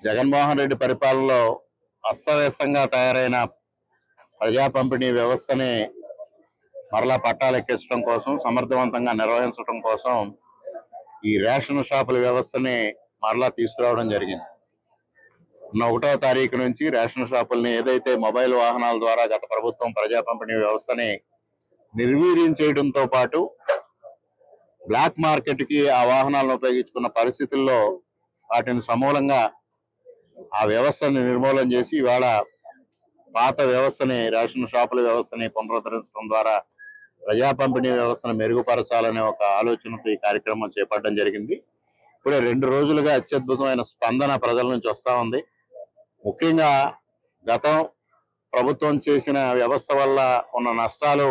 జగన్మోహన్ రెడ్డి పరిపాలనలో అస్తవ్యస్తంగా తయారైన ప్రజా పంపిణీ వ్యవస్థని మరలా పట్టాలెక్కించడం కోసం, సమర్థవంతంగా నిర్వహించడం కోసం ఈ రేషన్ షాపుల వ్యవస్థని మరలా తీసుకురావడం జరిగింది. 1వ తారీఖు నుంచి రేషన్ షాపుల్ని ఏదైతే మొబైల్ వాహనాల ద్వారా గత ప్రభుత్వం ప్రజా పంపిణీ వ్యవస్థని నిర్వీర్యం చేయడంతో పాటు బ్లాక్ మార్కెట్ కి ఆ వాహనాలను ఉపయోగించుకున్న పరిస్థితుల్లో వాటిని సమూలంగా ఆ వ్యవస్థని నిర్మూలన చేసి ఇవాళ పాత వ్యవస్థని, రేషన్ షాపుల వ్యవస్థని పునరుద్ధరించడం ద్వారా ప్రజా పంపిణీ వ్యవస్థను మెరుగుపరచాలనే ఒక ఆలోచనతో ఈ కార్యక్రమం చేపట్టడం జరిగింది. ఇప్పుడే 2 రోజులుగా అత్యద్భుతమైన స్పందన ప్రజల నుంచి వస్తా ఉంది. ముఖ్యంగా గతం ప్రభుత్వం చేసిన వ్యవస్థ వల్ల ఉన్న నష్టాలు,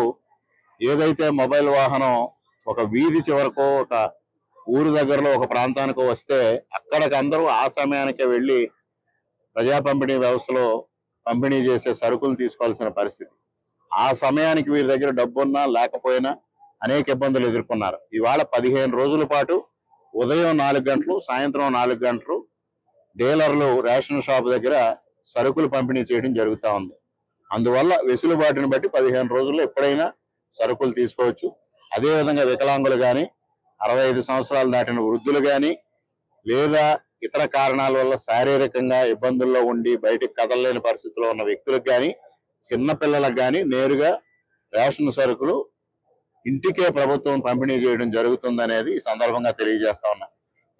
ఏదైతే మొబైల్ వాహనం ఒక వీధి చివరకో, ఒక ఊరు దగ్గరలో ఒక ప్రాంతానికో వస్తే అక్కడికి అందరూ ఆ సమయానికే వెళ్ళి ప్రజా పంపిణీ వ్యవస్థలో పంపిణీ చేసే సరుకులు తీసుకోవాల్సిన పరిస్థితి. ఆ సమయానికి వీరి దగ్గర డబ్బున్నా లేకపోయినా అనేక ఇబ్బందులు ఎదుర్కొన్నారు. ఇవాళ 15 రోజుల పాటు ఉదయం 4 గంటలు, సాయంత్రం 4 గంటలు డీలర్లు రేషన్ షాప్ దగ్గర సరుకులు పంపిణీ చేయడం జరుగుతూ ఉంది. అందువల్ల వెసులుబాటుని బట్టి 15 రోజుల్లో ఎప్పుడైనా సరుకులు తీసుకోవచ్చు. అదేవిధంగా వికలాంగులు కానీ, 65 సంవత్సరాలు దాటిన వృద్ధులు కానీ, లేదా ఇతర కారణాల వల్ల శారీరకంగా ఇబ్బందుల్లో ఉండి బయటికి కదలలేని పరిస్థితిలో ఉన్న వ్యక్తులకు కానీ, చిన్నపిల్లలకు కానీ నేరుగా రేషన్ సరుకులు ఇంటికే ప్రభుత్వం పంపిణీ చేయడం జరుగుతుందనేది ఈ సందర్భంగా తెలియజేస్తా ఉన్నా.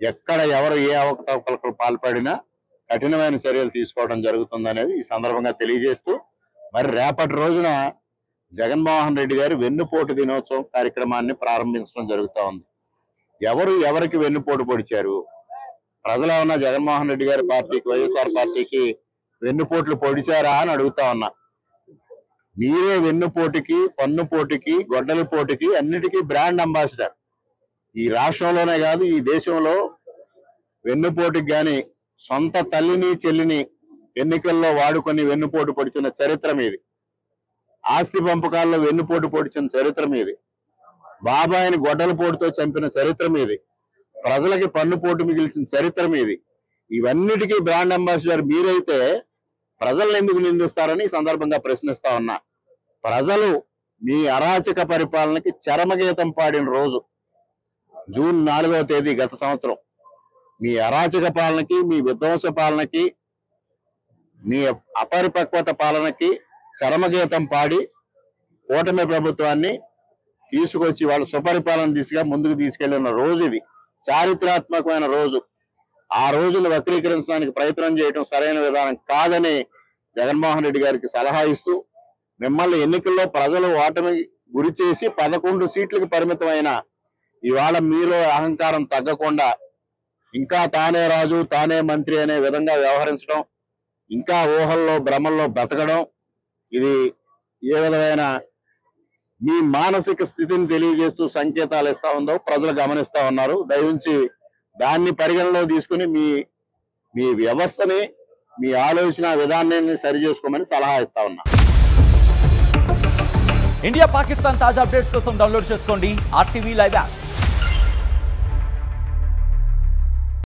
ఎక్కడ ఎవరు ఏ అవకతవకలకు పాల్పడినా కఠినమైన చర్యలు తీసుకోవడం జరుగుతుందనేది ఈ సందర్భంగా తెలియజేస్తూ, మరి రేపటి రోజున జగన్మోహన్ రెడ్డి గారి వెన్నుపోటు దినోత్సవం కార్యక్రమాన్ని ప్రారంభించడం జరుగుతూ ఉంది. ఎవరు ఎవరికి వెన్నుపోటు పొడిచారు? ప్రజలు ఏమన్నా జగన్మోహన్ రెడ్డి గారి పార్టీకి, వైఎస్ఆర్ పార్టీకి వెన్నుపోట్లు పొడిచారా అని అడుగుతా ఉన్నా. మీరే వెన్నుపోటుకి, పన్నుపోటుకి, గొడ్డలి పోటుకి అన్నిటికీ బ్రాండ్ అంబాసిడర్. ఈ రాష్ట్రంలోనే కాదు, ఈ దేశంలో వెన్నుపోటుకి కానీ, సొంత తల్లిని చెల్లిని ఎన్నికల్లో వాడుకొని వెన్నుపోటు పొడిచిన చరిత్ర మీది. ఆస్తి పంపకాల్లో వెన్నుపోటు పొడిచిన చరిత్ర మీది. బాబాయిని గొడ్డల పోటుతో చంపిన చరిత్ర మీది. ప్రజలకి పన్నుపోటు మిగిల్చిన చరిత్ర మీది. ఇవన్నిటికీ బ్రాండ్ అంబాసిడర్ మీరైతే ప్రజలను ఎందుకు నిందిస్తారని ఈ సందర్భంగా ప్రశ్నిస్తా ఉన్నా. ప్రజలు మీ అరాచక పరిపాలనకి చరమగీతం పాడిన రోజు జూన్ 4వ తేదీ గత సంవత్సరం. మీ అరాచక పాలనకి, మీ విధ్వంస పాలనకి, మీ అపరిపక్వత పాలనకి చరమగీతం పాడి కూటమి ప్రభుత్వాన్ని తీసుకొచ్చి వాళ్ళు సుపరిపాలన దిశగా ముందుకు తీసుకెళ్లిన రోజు ఇది. చారిత్రాత్మకమైన రోజు. ఆ రోజును వక్రీకరించడానికి ప్రయత్నం చేయడం సరైన విధానం కాదని జగన్మోహన్ రెడ్డి గారికి సలహా ఇస్తూ, మిమ్మల్ని ఎన్నికల్లో ప్రజలు ఓటమి గురి చేసి 11 సీట్లకు పరిమితమైన ఇవాళ మీలో అహంకారం తగ్గకుండా ఇంకా తానే రాజు, తానే మంత్రి అనే విధంగా వ్యవహరించడం, ఇంకా ఊహల్లో భ్రమల్లో బ్రతకడం, ఇది ఏ విధమైన మీ మానసిక స్థితిని తెలియజేస్తూ సంకేతాలు ఇస్తా ఉందో ప్రజలు గమనిస్తా ఉన్నారు. దయవుంచి దాన్ని పరిగణలో తీసుకుని మీ వ్యవస్థని, మీ ఆలోచన విధానాన్ని సరి చేసుకోమని సలహా ఇస్తా ఉన్నా. ఇండియా పాకిస్తాన్ తాజా అప్డేట్స్ కోసం డౌన్లోడ్ చేసుకోండి RTV లైవ్ యాప్.